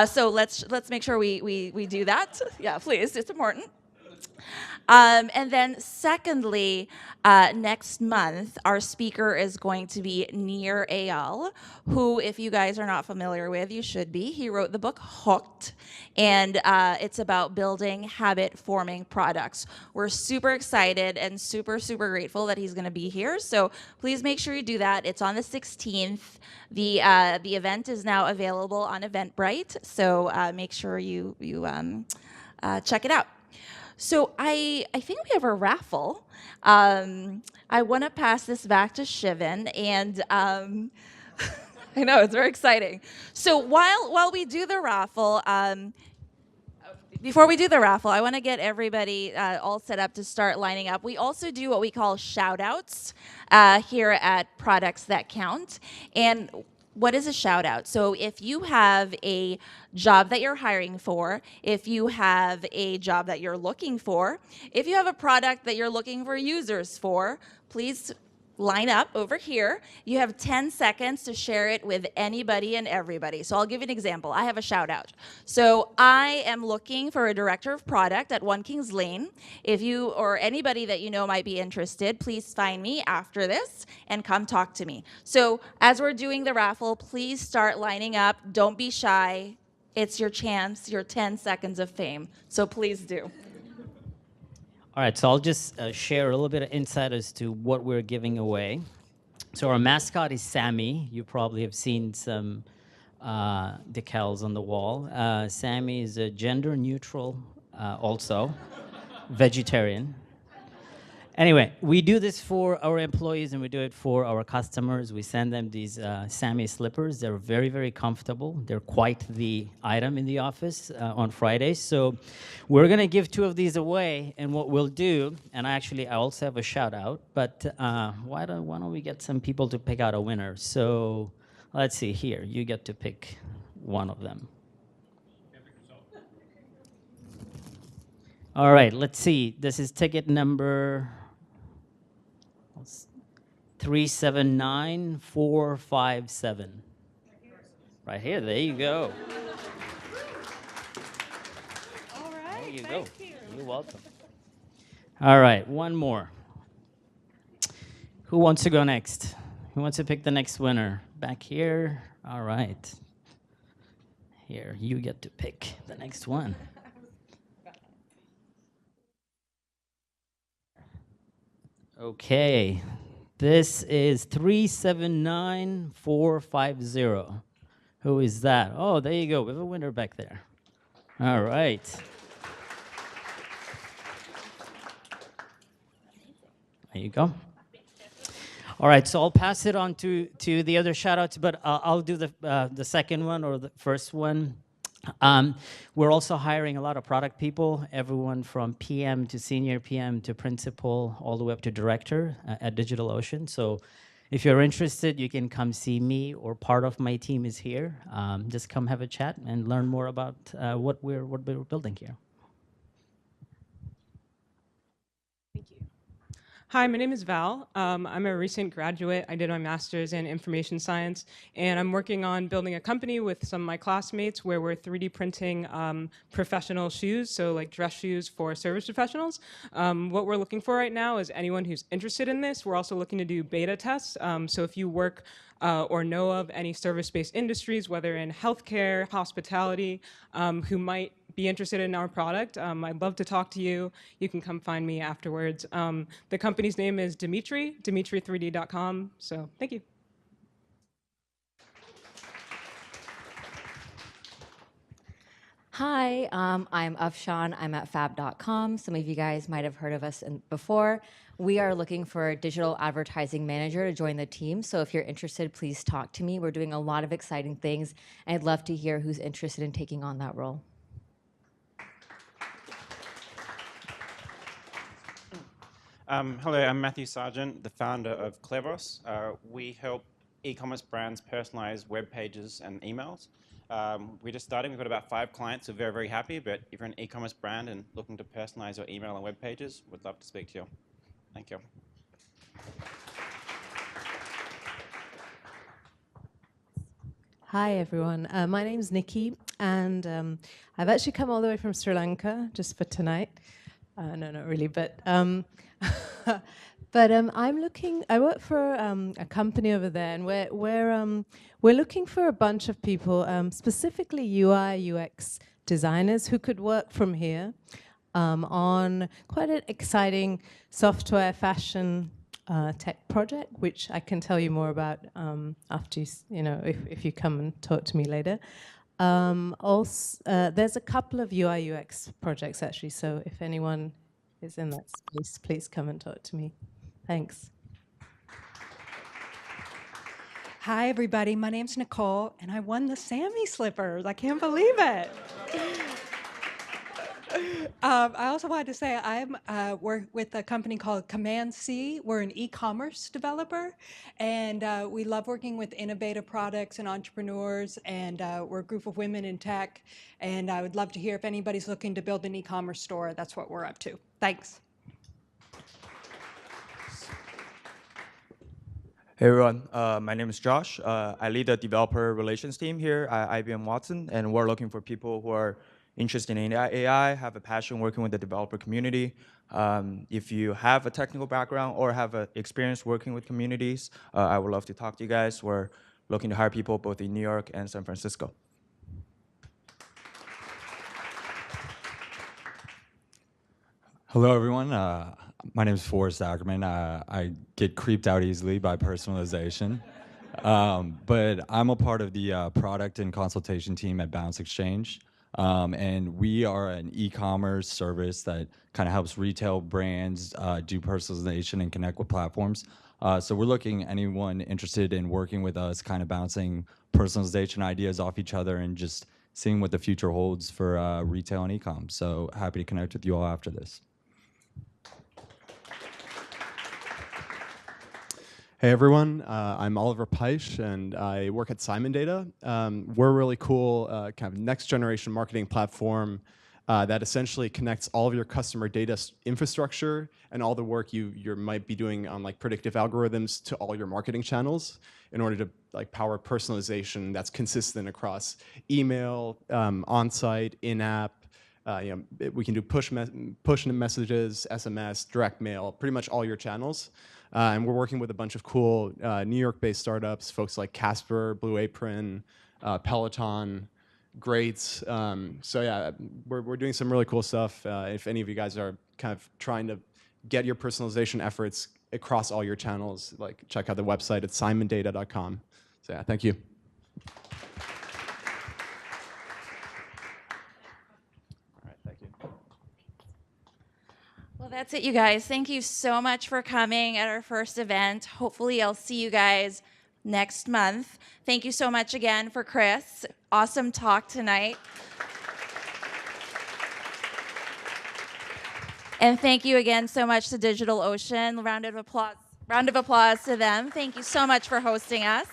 So let's make sure we do that. Yeah, please. It's important. And then secondly, next month, our speaker is going to be Nir Eyal, who, if you guys are not familiar with, you should be. He wrote the book Hooked, and it's about building habit-forming products. We're super excited and super grateful that he's going to be here. So please make sure you do that. It's on the 16th. The event is now available on Eventbrite, so make sure you check it out. So I think we have a raffle. I want to pass this back to Shivan, and I know it's very exciting. So while we do the raffle, before we do the raffle, I want to get everybody all set up to start lining up. We also do what we call shout-outs here at Products That Count. And what is a shout out? So if you have a job that you're hiring for, if you have a job that you're looking for, if you have a product that you're looking for users for, please line up over here. You have 10 seconds to share it with anybody and everybody. So I'll give you an example. I have a shout out. So I am looking for a director of product at One Kings Lane. If you or anybody that you know might be interested, please find me after this and come talk to me. So as we're doing the raffle, please start lining up. Don't be shy. It's your chance, your 10 seconds of fame. So please do. All right, so I'll just share a little bit of insight as to what we're giving away. So our mascot is Sammy. You probably have seen some decals on the wall. Sammy is a gender neutral, also vegetarian. Anyway, we do this for our employees and we do it for our customers. We send them these Sammy slippers. They're very comfortable. They're quite the item in the office on Fridays. So we're going to give 2 of these away. And what we'll do, and I also have a shout out, but why don't we get some people to pick out a winner? So let's see here. You get to pick one of them. All right, let's see. This is ticket number 379457. Right here, there you go. All right, there you thank go. you. You're welcome. All right, one more. Who wants to go next? Who wants to pick the next winner? Back here. All right. Here, you get to pick the next one. Okay, this is 379450. Who is that? Oh, there you go. We have a winner back there. All right. There you go. All right, so I'll pass it on to the other shout-outs, but I'll do the second one or the first one. We're also hiring a lot of product people, everyone from PM to senior PM to principal, all the way up to director at DigitalOcean. So if you're interested, you can come see me or part of my team is here. Just come have a chat and learn more about what we're building here. Hi, my name is Val. I'm a recent graduate. I did my master's in information science, and I'm working on building a company with some of my classmates where we're 3D printing professional shoes, so like dress shoes for service professionals. What we're looking for right now is anyone who's interested in this. We're also looking to do beta tests. So if you work or know of any service-based industries, whether in healthcare, hospitality, who might be interested in our product, I'd love to talk to you. You can come find me afterwards. The company's name is Dimitri, dimitri3d.com. So thank you. Hi, I'm Afshan. I'm at Fab.com. Some of you guys might have heard of us before. We are looking for a digital advertising manager to join the team. So if you're interested, please talk to me. We're doing a lot of exciting things. And I'd love to hear who's interested in taking on that role. Hello, I'm Matthew Sargent, the founder of Cleveros. We help e-commerce brands personalize web pages and emails. We're just starting. We've got about 5 clients who are very, very happy. But if you're an e-commerce brand and looking to personalize your email and web pages, we'd love to speak to you. Thank you. Hi, everyone. My name's Nikki, and I've actually come all the way from Sri Lanka just for tonight. No, not really, but I work for a company over there, and we're looking for a bunch of people, specifically UI UX designers who could work from here on quite an exciting software fashion tech project, which I can tell you more about after if you come and talk to me later. Also, there's a couple of UI UX projects actually, so if anyone is in that space, please come and talk to me. Thanks. Hi, everybody. My name's Nicole, and I won the Sammy slippers. I can't believe it. I also wanted to say I'm work with a company called Command C. We're an e-commerce developer, and we love working with innovative products and entrepreneurs, and we're a group of women in tech, and I would love to hear if anybody's looking to build an e-commerce store. That's what we're up to. Thanks. Hey everyone, my name is Josh. I lead the developer relations team here at IBM Watson, and we're looking for people who are interested in AI, have a passion working with the developer community. If you have a technical background or have experience working with communities, I would love to talk to you guys. We're looking to hire people both in New York and San Francisco. Hello, everyone. My name is Forrest Ackerman. I get creeped out easily by personalization. But I'm a part of the product and consultation team at Bounce Exchange. And we are an e-commerce service that kind of helps retail brands do personalization and connect with platforms. So we're looking at anyone interested in working with us, kind of bouncing personalization ideas off each other and just seeing what the future holds for retail and e-com. So happy to connect with you all after this. Hey everyone, I'm Oliver Peisch and I work at Simon Data. We're a really cool kind of next generation marketing platform that essentially connects all of your customer data infrastructure and all the work you might be doing on like predictive algorithms to all your marketing channels in order to like power personalization that's consistent across email, on-site, in-app. We can do push messages, SMS, direct mail, pretty much all your channels. And we're working with a bunch of cool New York-based startups, folks like Casper, Blue Apron, Peloton, Greats. So yeah, we're doing some really cool stuff. If any of you guys are kind of trying to get your personalization efforts across all your channels, like check out the website at simondata.com. So yeah, thank you. Well, that's it, you guys. Thank you so much for coming at our first event. Hopefully, I'll see you guys next month. Thank you so much again for Chris. Awesome talk tonight. And thank you again so much to DigitalOcean. Round of applause to them. Thank you so much for hosting us.